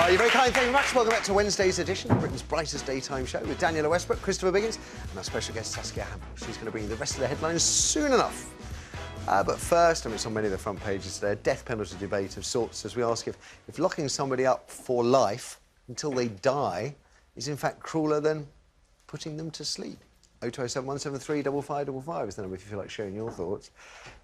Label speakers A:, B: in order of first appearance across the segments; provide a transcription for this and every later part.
A: You're very kind, thank you very much. Welcome back to Wednesday's edition of Britain's brightest daytime show with Daniela Westbrook, Christopher Biggins, and our special guest, Saskia Hampele. She's going to bring you the rest of the headlines soon enough. But first, it's on many of the front pages today, a death penalty debate of sorts as we ask if locking somebody up for life until they die is in fact crueler than putting them to sleep. 0207 173 5555 is the number if you feel like sharing your thoughts.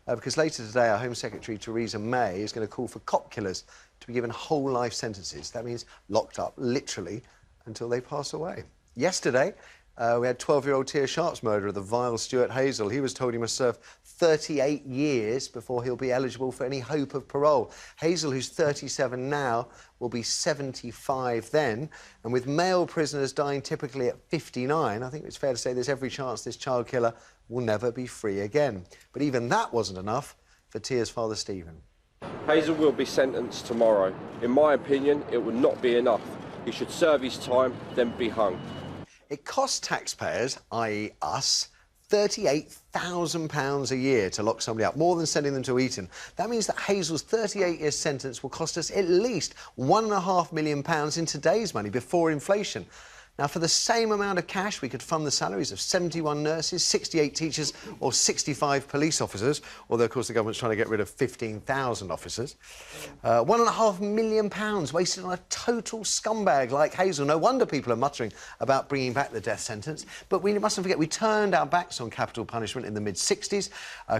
A: Because later today, our Home Secretary, Theresa May, is going to call for cop killers to be given whole life sentences. That means locked up, literally, until they pass away. Yesterday, we had 12-year-old Tia Sharp's murderer, the vile Stuart Hazel. He was told he must serve 38 years before he'll be eligible for any hope of parole. Hazel, who's 37 now, will be 75 then. And with male prisoners dying typically at 59, I think it's fair to say there's every chance this child killer will never be free again. But even that wasn't enough for Tia's father, Stephen.
B: Hazel will be sentenced tomorrow. In my opinion, it would not be enough. He should serve his time, then be hung.
A: It costs taxpayers, i.e. us, £38,000 a year to lock somebody up, more than sending them to Eton. That means that Hazel's 38-year sentence will cost us at least £1.5 million in today's money before inflation. Now, for the same amount of cash, we could fund the salaries of 71 nurses, 68 teachers or 65 police officers, although, of course, the government's trying to get rid of 15,000 officers. £1.5 million wasted on a total scumbag like Hazel. No wonder people are muttering about bringing back the death sentence. But we mustn't forget, we turned our backs on capital punishment in the mid-60s.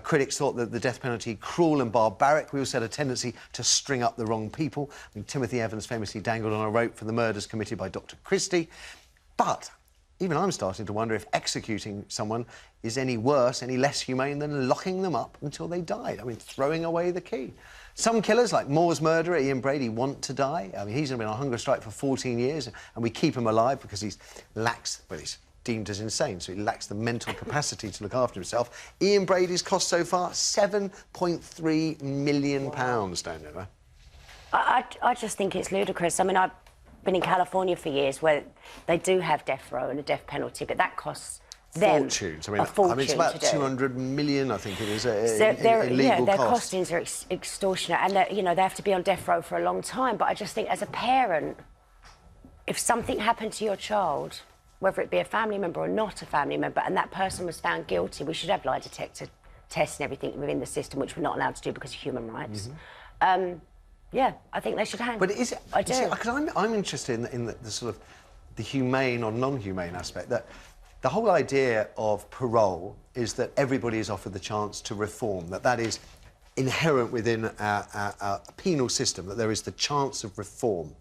A: Critics thought that the death penalty cruel and barbaric. We also had a tendency to string up the wrong people. I mean, Timothy Evans famously dangled on a rope for the murders committed by Dr. Christie. But even I'm starting to wonder if executing someone is any worse, any less humane than locking them up until they died. I mean, throwing away the key. Some killers, like Moore's murderer, Ian Brady, want to die. I mean, he's been on hunger strike for 14 years, and we keep him alive because he's deemed as insane, so he lacks the mental capacity to look after himself. Ian Brady's cost so far £7.3 million, Daniela.
C: I just think it's ludicrous. I mean, I've been in California for years where they do have death row and a death penalty, but that costs them
A: fortunes.
C: a fortune.
A: I mean, it's about 200 million, I think it is, in legal
C: their
A: costs.
C: costings are extortionate, and you know, they have to be on death row for a long time. But I just think, as a parent, if something happened to your child, whether it be a family member or not a family member, and that person was found guilty, we should have lie detector tests and everything within the system, which we're not allowed to do because of human rights. Yeah, I think they should hang.
A: But is it?
C: I do.
A: Because I'm interested in the sort of the humane or non-humane aspect. That the whole idea of parole is that everybody is offered the chance to reform. That is inherent within our penal system. That there is the chance of reform.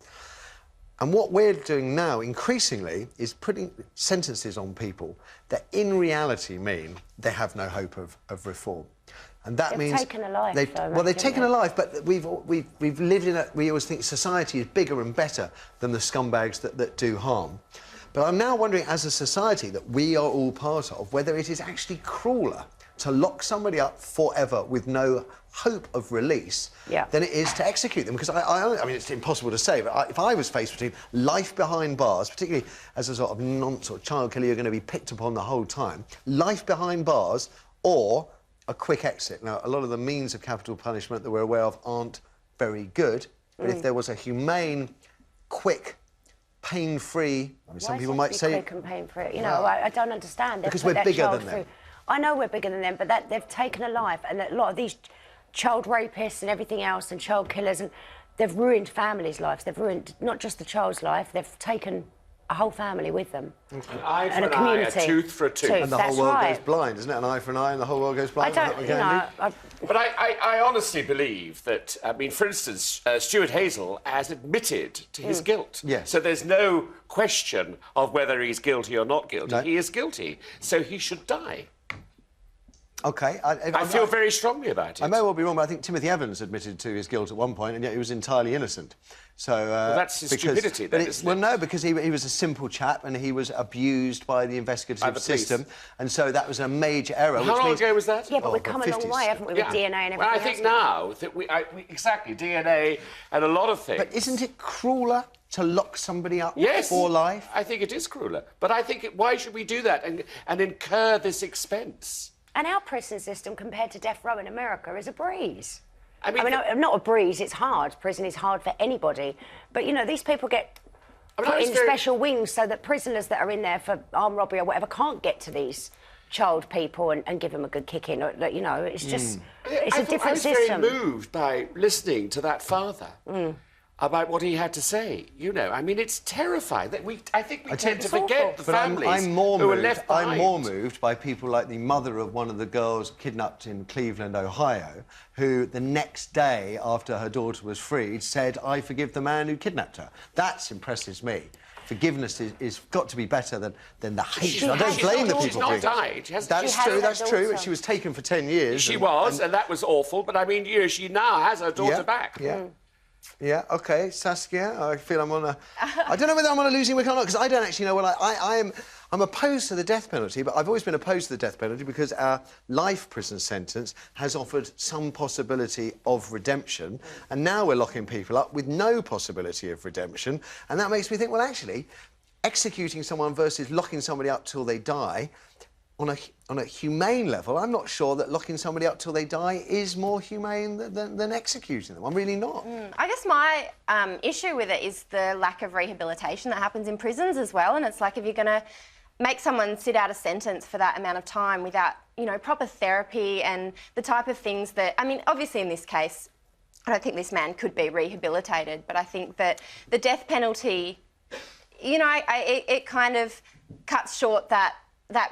A: And what we're doing now, increasingly, is putting sentences on people that, in reality, mean they have no hope of reform. And that means
C: they've taken a life.
A: They've taken a life, but we've lived in we always think society is bigger and better than the scumbags that do harm. But I'm now wondering, as a society that we are all part of, whether it is actually crueler to lock somebody up forever with no hope of release than it is to execute them. Because I mean, it's impossible to say, but if I was faced between life behind bars, particularly as a sort of child killer, you're going to be picked upon the whole time, life behind bars or a quick exit. Now, a lot of the means of capital punishment that we're aware of aren't very good, but if there was a humane, quick, pain-free... I mean, some people might say...
C: quick and pain-free? You know, I don't understand.
A: Because we're bigger than them.
C: I know we're bigger than them, but they've taken a life, and a lot of these child rapists and everything else and child killers, and they've ruined families' lives. They've ruined not just the child's life, they've taken a whole family with them.
D: An eye for
C: and
D: an
C: a community.
D: eye, a tooth for a tooth.
A: And the whole world goes blind, isn't it? An eye for an eye and the whole world goes blind.
C: I don't, you know...
D: But I honestly believe that, I mean, for instance, Stuart Hazel has admitted to his guilt.
A: Yes.
D: So there's no question of whether he's guilty or not guilty.
A: No.
D: He is guilty, so he should die.
A: OK.
D: I feel very strongly about it.
A: I may well be wrong, but I think Timothy Evans admitted to his guilt at one point, and yet he was entirely innocent. So
D: well, that's his stupidity, then, isn't it?
A: Well, no, because he was a simple chap, and he was abused by the investigative system, and so that was a major error.
D: How long ago was that?
C: Yeah, but we've come a long way, haven't we, with DNA and everything
D: Well, I think now that exactly, DNA and a lot of things...
A: But isn't it crueler to lock somebody up
D: Yes,
A: for life?
D: I think it is crueler. But I think, why should we do that and incur this expense?
C: And our prison system, compared to death row in America, is a breeze.
D: I mean,
C: not a breeze, it's hard. Prison is hard for anybody. But, you know, these people get put in
D: very...
C: special wings so that prisoners that are in there for armed robbery or whatever can't get to these child people and give them a good kick in. Or, you know, it's just... It's a different system.
D: I was very moved by listening to that father about what he had to say. You know, I mean, it's terrifying. I think we tend to forget the families who are left behind.
A: I'm more moved by people like the mother of one of the girls kidnapped in Cleveland, Ohio, who the next day after her daughter was freed said, "I forgive the man who kidnapped her." That impresses me. Forgiveness is got to be better than the hate. I don't blame the people.
D: She's not died.
A: That's true. But she was taken for 10 years.
D: She was, and that was awful. But I mean, you know, she now has her daughter back.
A: Yeah. Yeah, OK, Saskia, I feel I'm on a... I don't know whether I'm on a losing wicket or not, because I don't actually know what I'm opposed to the death penalty, but I've always been opposed to the death penalty because our life prison sentence has offered some possibility of redemption, and now we're locking people up with no possibility of redemption, and that makes me think, well, actually, executing someone versus locking somebody up till they die... On a humane level, I'm not sure that locking somebody up till they die is more humane than executing them. I'm really not.
E: I guess my issue with it is the lack of rehabilitation that happens in prisons as well. And it's like, if you're going to make someone sit out a sentence for that amount of time without, you know, proper therapy and the type of things that... I mean, obviously in this case, I don't think this man could be rehabilitated, but I think that the death penalty, you know, it kind of cuts short that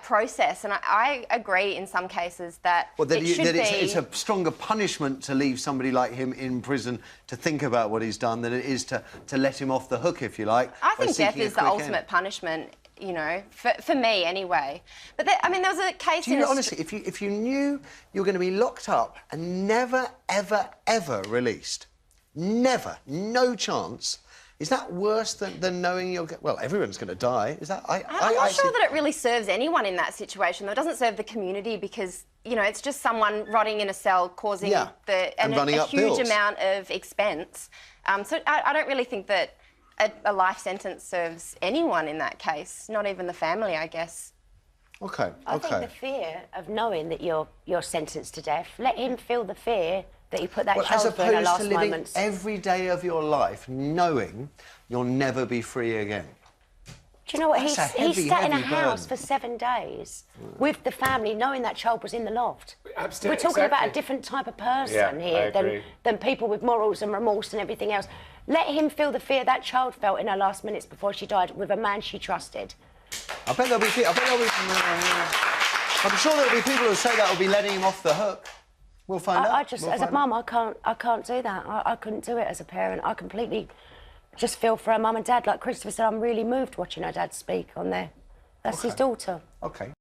E: process, and I agree in some cases that
A: it's a stronger punishment to leave somebody like him in prison to think about what he's done than it is to let him off the hook, if you like.
E: I think death is the ultimate punishment, you know, for me anyway. But I mean, there was a case
A: honestly, if you knew you were going to be locked up and never, ever, ever released, never, no chance... Is that worse than knowing you'll get... Well, everyone's going to die. Is that...
E: I'm not sure that it really serves anyone in that situation, though. It doesn't serve the community because, you know, it's just someone rotting in a cell causing a huge amount of expense. So I don't really think that a life sentence serves anyone in that case, not even the family, I guess.
A: OK,
C: I think the fear of knowing that you're sentenced to death, let him feel the fear that you put that child through in her last moments.
A: As opposed to living every day of your life knowing you'll never be free again.
C: Do you know what? He sat in a house for 7 days with the family, knowing that child was in the loft. We're talking about a different type of person here than people with morals and remorse and everything else. Let him feel the fear that child felt in her last minutes before she died with a man she trusted.
A: I bet there'll be I'm sure there'll be people who say that will be letting him off the hook. We'll find out.
C: As a mum, I can't do that. I couldn't do it as a parent. I completely just feel for her mum and dad. Like Christopher said, I'm really moved watching her dad speak on there. That's his daughter.
A: OK.